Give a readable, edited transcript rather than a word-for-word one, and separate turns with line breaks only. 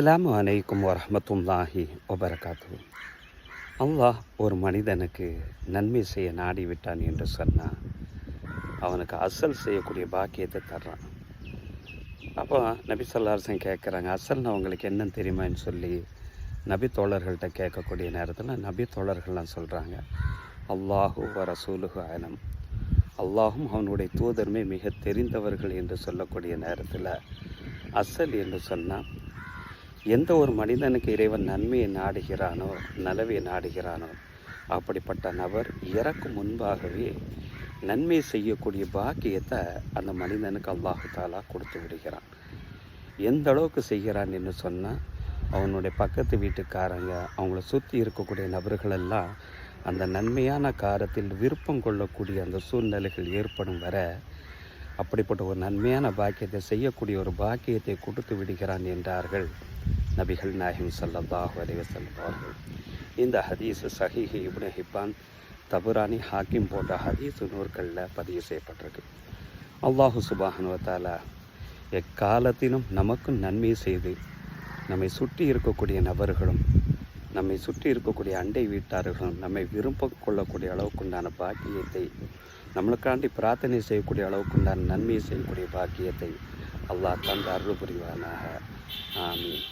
அஸ்ஸலாமு அலைக்கும் வரஹ்மத்துல்லாஹி வபரகாத்துஹு. அல்லாஹ் ஒரு மனிதனுக்கு நன்மை செய்ய நாடி விட்டான் என்று சொன்னால் அவனுக்கு அசல் செய்யக்கூடிய பாக்கியத்தை தர்றான். அப்போ நபி ஸல்லல்லாஹு அலைஹி வஸல்லம் கேட்குறாங்க, அசல்னா அவங்களுக்கு என்னன்னு தெரியுமான்னு சொல்லி நபி தோழர்கள்ட்ட கேட்கக்கூடிய நேரத்தில் நபி தோழர்கள்லாம் சொல்கிறாங்க, அல்லாஹு வ ரசூலுஹு அலம், அல்லாஹும் அவனுடைய தூதருமே மிக தெரிந்தவர்கள் என்று சொல்லக்கூடிய நேரத்தில் அசல் என்று சொன்னால் எந்த ஒரு மனிதனுக்கு இறைவன் நன்மையை நாடுகிறானோ, நலவை நாடுகிறானோ, அப்படிப்பட்ட நபர் இறக்கும் முன்பாகவே நன்மை செய்யக்கூடிய பாக்கியத்தை அந்த மனிதனுக்கு அல்லாஹு தாலா கொடுத்து விடுகிறான். எந்த அளவுக்கு செய்கிறான் என்று சொன்னால், அவனுடைய பக்கத்து வீட்டுக்காரங்க, அவங்கள சுற்றி இருக்கக்கூடிய நபர்களெல்லாம் அந்த நன்மையான காரத்தில் விருப்பம் கொள்ளக்கூடிய அந்த சூழ்நிலைகள் ஏற்படும் வர அப்படிப்பட்ட ஒரு நன்மையான பாக்கியத்தை செய்யக்கூடிய ஒரு பாக்கியத்தை கொடுத்து விடுகிறான் என்றார்கள் நபிகள் நாயகம் ஸல்லல்லாஹு அலைஹி வஸல்லம் அவர்கள். இந்த ஹதீஸ் சஹீஹ் இப்னு ஹிப்பான், தபுரானி, ஹாக்கிம் போன்ற ஹதீஸ் நூல்களில் பதிவு செய்யப்பட்டிருக்கு. அல்லாஹு சுப்ஹானஹு வ தஆலா எக்காலத்திலும் நமக்கு நன்மை செய்து நம்மை சுற்றி இருக்கக்கூடிய நபர்களும் நம்மை சுற்றி இருக்கக்கூடிய அண்டை வீட்டார்களும் நம்மை விரும்ப கொள்ளக்கூடிய அளவுக்குண்டான பாக்கியத்தை, நம்மளுக்காண்டி பிரார்த்தனை செய்யக்கூடிய அளவுக்குண்டான நன்மையை செய்யக்கூடிய பாக்கியத்தை அல்லாஹ் தந்து அருள் புரிவானாக. ஆமீன்.